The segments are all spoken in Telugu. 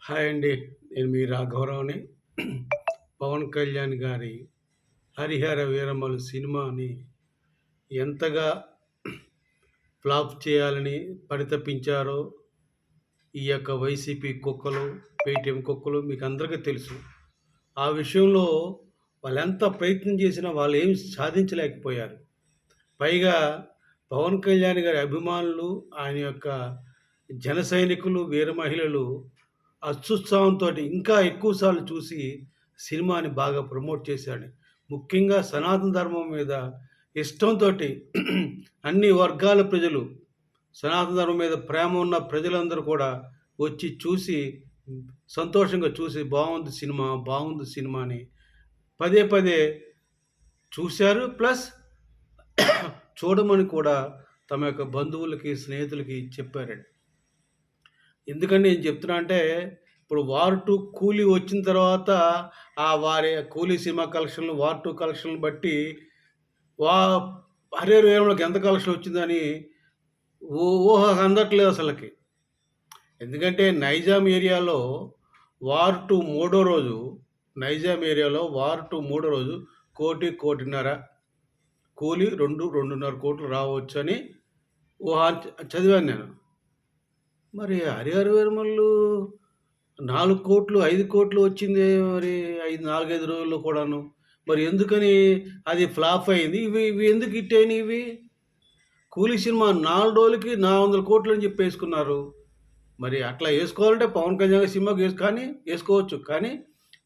హాయ్ అండి. నేను మీ రాఘవరావుని. పవన్ కళ్యాణ్ గారి 'హరిహర వీరమలు' సినిమాని ఎంతగా ఫ్లాప్ చేయాలని పరితపించారో ఈ యొక్క వైసీపీ కుక్కలు, పేటీఎం కుక్కలు మీకందరికీ తెలుసు. ఆ విషయంలో వాళ్ళెంత ప్రయత్నం చేసినా వాళ్ళేమి సాధించలేకపోయారు. పైగా పవన్ కళ్యాణ్ గారి అభిమానులు, ఆయన యొక్క జన సైనికులు, వీర మహిళలు అత్యుత్సాహంతోటి ఇంకా ఎక్కువ సార్లు చూసి సినిమాని బాగా ప్రమోట్ చేశాడు. ముఖ్యంగా సనాతన ధర్మం మీద ఇష్టంతోటి అన్ని వర్గాల ప్రజలు, సనాతన ధర్మం మీద ప్రేమ ఉన్న ప్రజలందరూ కూడా వచ్చి చూసి సంతోషంగా చూసి బాగుంది సినిమా అని పదే పదే చూశారు. ప్లస్ చూడమని కూడా తమ యొక్క బంధువులకి, స్నేహితులకి చెప్పారండి. ఎందుకని నేను చెప్తున్నా అంటే, ఇప్పుడు 'వార్ 2' 'కూలీ' వచ్చిన తర్వాత వారి 'కూలీ' సినిమా కలెక్షన్‌లు 'వార్ 2' కలెక్షన్‌లు బట్టి వా 'హరిహర వీరమల'కి ఎంత కలెక్షన్ వచ్చిందని ఊహకు అందట్లేదు అసలకి. ఎందుకంటే నైజాం ఏరియాలో 'వార్ 2' మూడో రోజు నైజాం ఏరియాలో 'వార్ 2' మూడో రోజు 1,00,00,000, 1,50,00,000, 'కూలీ' 2, 2.5 కోట్లు రావచ్చని చదివాను నేను. మరి 'హరిహర వీరమల్లు' 4,00,00,000, 5,00,00,000 వచ్చింది మరి 4, 5 రోజుల్లో కూడాను. మరి ఎందుకని అది ఫ్లాప్ అయింది? ఇవి ఇవి ఎందుకు హిట్ అయినయి ఇవి? 'కూలీ' సినిమా 4 రోజులకి 400,00,00,000 అని చెప్పేసుకున్నారు. మరి అట్లా యేసుకోవాలంటే పవన్ కళ్యాణ్ గారి సినిమాకి కానీ యేసుకోవచ్చు. కానీ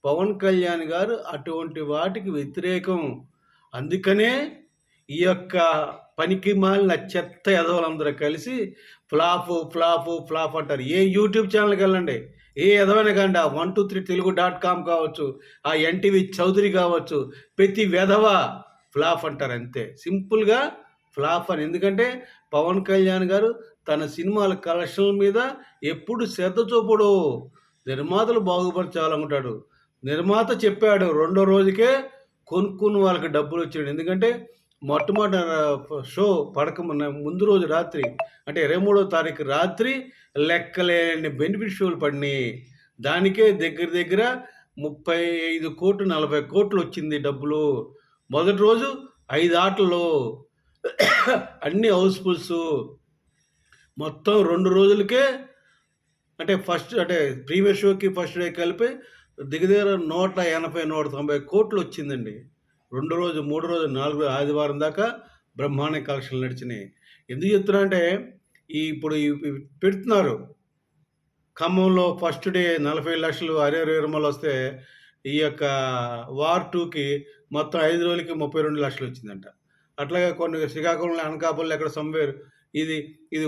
పవన్ కళ్యాణ్ గారు అటువంటి వాటికి వ్యతిరేకం. అందుకనే ఈ యొక్క పనికిమాలిన చెత్త ఎదవలందరూ కలిసి ఫ్లాపు అంటారు. ఏ యూట్యూబ్ ఛానల్‌కెళ్ళండి. ఏ ఎదవైనా కాండి. ఆ 123telugu.com కావచ్చు, ఆ ఎన్టీవీ చౌదరి కావచ్చు, ప్రతి వెధవ ఫ్లాప్ అంటారు అంతే. సింపుల్‌గా ఫ్లాప్ అని. ఎందుకంటే పవన్ కళ్యాణ్ గారు తన సినిమాల కలెక్షన్ల మీద ఎప్పుడు శ్రద్ధ చూపడు. నిర్మాతలు బాగుపరచాలనుకుంటాడు. నిర్మాత చెప్పాడు రెండో రోజుకే కొనుక్కున్న వాళ్ళకి డబ్బులొచ్చాడు. ఎందుకంటే మొట్టమొదట షో ముందు రోజు రాత్రి అంటే 23వ తారీఖు రాత్రి లెక్కలేని బెనిఫిట్ షోలు పడినాయి. దానికే దగ్గర దగ్గర 35,00,00,000, 40,00,00,000 వచ్చింది డబ్బులు. మొదటి రోజు 5 ఆటల్లో అన్ని హౌస్‌ఫుల్సు. మొత్తం 2 రోజులకే అంటే ప్రీవియస్ షోకి ఫస్ట్ డే కలిపి దగ్గర 180, 190 కోట్లు వచ్చిందండి. 2 రోజు, 3 రోజు, 4 రోజు, ఆదివారం దాకా బ్రహ్మాండ కలెక్షన్లు నడిచినాయి. ఎందుకు చెప్తున్నా అంటే ఇప్పుడు పెడుతున్నారు. ఖమ్మంలో ఫస్ట్ డే 40 లక్షలు 'హరిహర వీరమలు' వస్తే ఈ యొక్క 'వార్ 2'కి మొత్తం 5 రోజులకి 32 లక్షలు వచ్చిందంట. అట్లాగే కొన్ని శ్రీకాకుళంలో, అనకాపల్లిలో ఎక్కడ సమ్‌వేర్ ఇది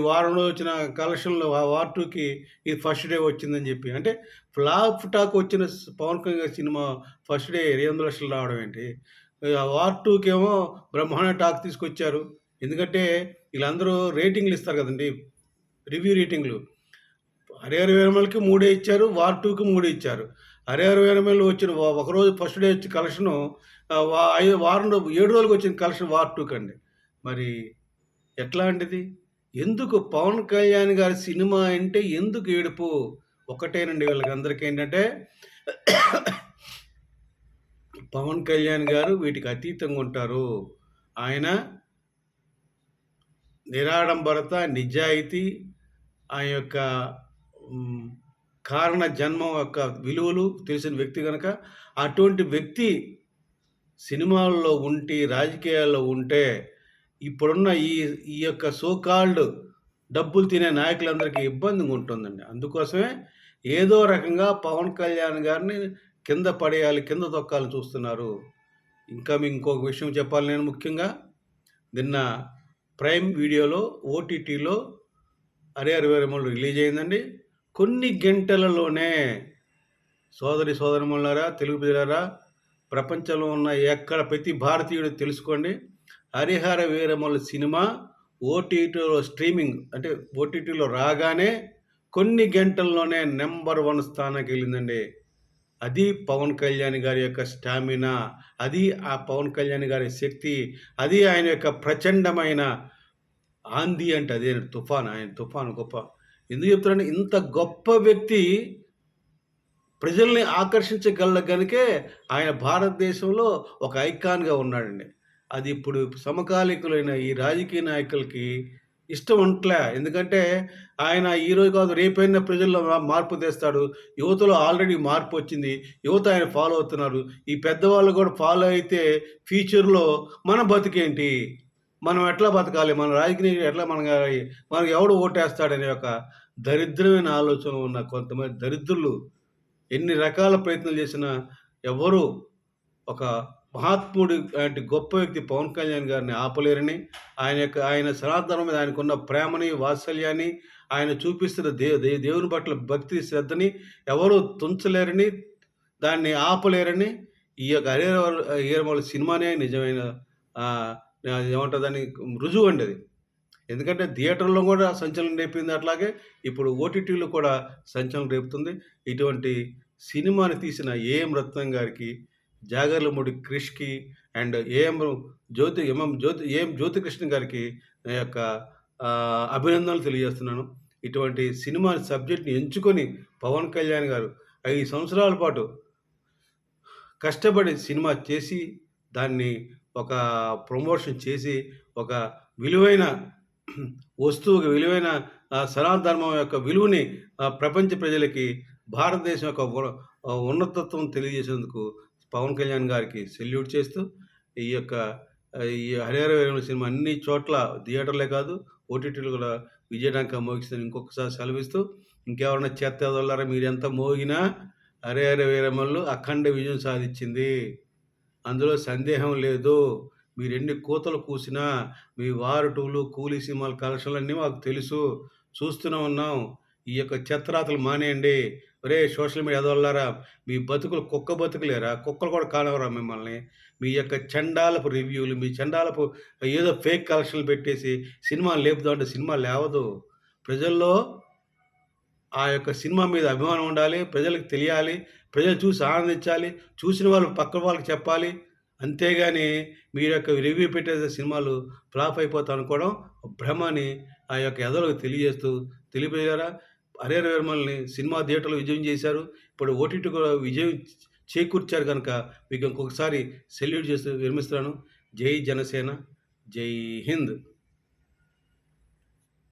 వారంలో వచ్చిన కలెక్షన్‌లో 'వార్ 2'కి ఇది ఫస్ట్ డే వచ్చిందని చెప్పి. అంటే ఫ్లాప్ టాక్ వచ్చిన Pawan Kalyan cinema first day 800 లక్షలు రావడం ఏంటి? 'వార్ 2'కేమో బ్రహ్మాండ టాక్ తీసుకొచ్చారు. ఎందుకంటే వీళ్ళందరూ రేటింగ్‌లు ఇస్తారు కదండీ! రివ్యూ రేటింగ్‌లు. 'హరిహర వీరమల'కి 3 ఇచ్చారు. 'వార్ 2'కి 3 ఇచ్చారు. 'హరిహర వీరమలు' వచ్చిన ఒకరోజు ఫస్ట్ డే వచ్చి కలెక్షను వారం 7 రోజులకి వచ్చిన కలెక్షన్ 'వార్ 2' కండి. మరి ఎట్లాంటిది? ఎందుకు పవన్ కళ్యాణ్ గారి సినిమా అంటే ఎందుకు ఏడుపు? ఒకటేనండి వీళ్ళకందరికీ ఏంటంటే పవన్ కళ్యాణ్ గారు వీటికి అతీతంగా ఉంటారు. ఆయన నిరాడంబరత, నిజాయితీ, ఆయన యొక్క కారణ జన్మం యొక్క విలువలు తెలిసిన వ్యక్తి గనక అటువంటి వ్యక్తి సినిమాల్లో ఉండి, రాజకీయాల్లో ఉంటే ఇప్పుడున్న ఈ యొక్క సో కాల్డ్ డబ్బులు తినే నాయకులందరికీ ఇబ్బందిగా ఉంటుందండి. అందుకోసమే ఏదో రకంగా పవన్ కళ్యాణ్ గారిని కింద పడేయాలి, కింద తొక్కాలని చూస్తున్నారు. ఇంకా మీకు ఇంకొక విషయం చెప్పాలి నేను ముఖ్యంగా. నిన్న ప్రైమ్ వీడియోలో ఓటీటీలో 'హరిహర వీరమలు' రిలీజ్ అయిందండి. కొన్ని గంటలలోనే సోదరీమణులారా, తెలుగు ప్రజలారా, ప్రపంచంలో ఉన్న ఎక్కడ ప్రతి భారతీయుడు తెలుసుకోండి. 'హరిహర వీరమలు' సినిమా ఓటీటీలో రాగానే కొన్ని గంటల్లోనే నెంబర్ 1 స్థానానికి వెళ్ళిందండి. అది పవన్ కళ్యాణ్ గారి యొక్క స్టామినా, అది ఆ పవన్ కళ్యాణ్ గారి శక్తి, అది ఆయన యొక్క ప్రచండమైన ఆంధీ అంటే అదే తుఫాన్. ఆయన తుఫాను గొప్ప. ఎందుకు చెప్తున్నానంటే ఇంత గొప్ప వ్యక్తి ప్రజల్ని ఆకర్షించగల గనుకే ఆయన భారతదేశంలో ఒక ఐకాన్‌గా ఉన్నాడండి. అది ఇప్పుడు సమకాలీకులైన ఈ రాజకీయ నాయకులకి ఇష్టం ఉండట్లే. ఎందుకంటే ఆయన ఈరోజు కాదు రేపైనా ప్రజల్లో మార్పు తెస్తాడు. యువతలో ఆల్రెడీ మార్పొచ్చింది. యువత ఆయన ఫాలో అవుతున్నారు. ఈ పెద్దవాళ్ళు కూడా ఫాలో అయితే ఫ్యూచర్‌లో మన బతుకేంటి? మనం ఎట్లా బతకాలి? మన రాజకీయ ఎట్లా మనకు ఎవడు ఓటేస్తాడనే ఒక దరిద్రమైన ఆలోచన ఉన్న కొంతమంది దరిద్రులు ఎన్ని రకాల ప్రయత్నాలు చేసినా ఎవ్వరూ ఒక మహాత్ముడు లాంటి గొప్ప వ్యక్తి పవన్ కళ్యాణ్ గారిని ఆపలేరని, ఆయన సనాతనం మీద ఆయనకున్న ప్రేమని, వాత్సల్యాన్ని, ఆయన చూపిస్తున్న దేవుని పట్ల భక్తి, శ్రద్ధని ఎవరు తుంచలేరని, దాన్ని ఆపలేరని ఈ యొక్క 'హరిహర సినిమానే నిజమైన ఆహ్, ఏమంటారు దాన్ని రుజువండి అది. ఎందుకంటే థియేటర్‌లో గూడా సంచలనం రేపింది. అట్లాగే ఇప్పుడు ఓటీటీలో కూడా సంచలనం రేపుతుంది. ఇటువంటి సినిమాని తీసిన ఏఎం రత్నం గారికి, జాగర్లమూడి క్రిష్‌కి అండ్ ఏఎం జ్యోతికృష్ణ గారికి నా యొక్క అభినందనలు తెలియజేస్తున్నాను. ఇటువంటి సినిమా సబ్జెక్ట్‌ని ఎంచుకొని పవన్ కళ్యాణ్ గారు 5 సంవత్సరాల పాటు కష్టపడి సినిమా చేసి, దాన్ని ఒక ప్రమోషన్ చేసి, ఒక విలువైన వస్తువుకి విలువైన సనాతన ధర్మం యొక్క విలువని ప్రపంచ ప్రజలకి భారతదేశం యొక్క ఉన్నతత్వం తెలియజేసేందుకు పవన్ కళ్యాణ్ గారికి సెల్యూట్ చేస్తూ, ఈ యొక్క ఈ 'హరిహర వీరమల్లు' సినిమా అన్ని చోట్ల థియేటర్లే కాదు, ఓటీటీలో కూడా విజయఢంకా మోగిస్తుందని ఇంకొకసారి సెలవిస్తూ, ఇంకెవరైనా చెత్త ఎదవలారా మీరెంత మోగినా 'హరిహర వీరమల్లు' అఖండ విజయం సాధిచ్చింది. అందులో సందేహం లేదు. మీరెన్ని కూతలు కూసినా, మీ 'వార్ 2'లు, 'కూలీ' సినిమాల కలెక్షన్‌లన్నీ మాకు తెలుసు. చూస్తూనే ఉన్నాం. ఈ యొక్క చెత్తరాతలు మానేయండి. ఒరేయ్! సోషల్ మీడియా ఎదవల్లారా, మీ బతుకులు కుక్క బతుకులేరా? కుక్కలు కూడా కానవరా మిమ్మల్ని? మీ యొక్క చండాలపు రివ్యూలు, మీ చండాలపు ఏదో ఫేక్ కలెక్షన్‌లు పెట్టేసి సినిమాలు లేపుదామంటే సినిమా లేవదు. ప్రజల్లో ఆ యొక్క సినిమా మీద అభిమానం ఉండాలి. ప్రజలకు తెలియాలి. ప్రజలు చూసి ఆనందించాలి. చూసిన వాళ్ళు పక్క వాళ్ళకి చెప్పాలి. అంతేగాని మీరు యొక్క రివ్యూ పెట్టేసే సినిమాలు ఫ్లాప్ అయిపోతాయనుకోవడం భ్రమ అని ఆ యొక్క ఎదవలకు తెలియజేస్తూ తెలియజేయరా 'హరిహర వీరమల్లు'ని సినిమా థియేటర్‌లో విజయం చేశారు. ఇప్పుడు ఓటీటీ కూడా విజయం చేకూర్చారు గనక మీకు ఇంకొకసారి సెల్యూట్ చేస్తూ విరమిస్తున్నాను. జై జనసేన. జై హింద్.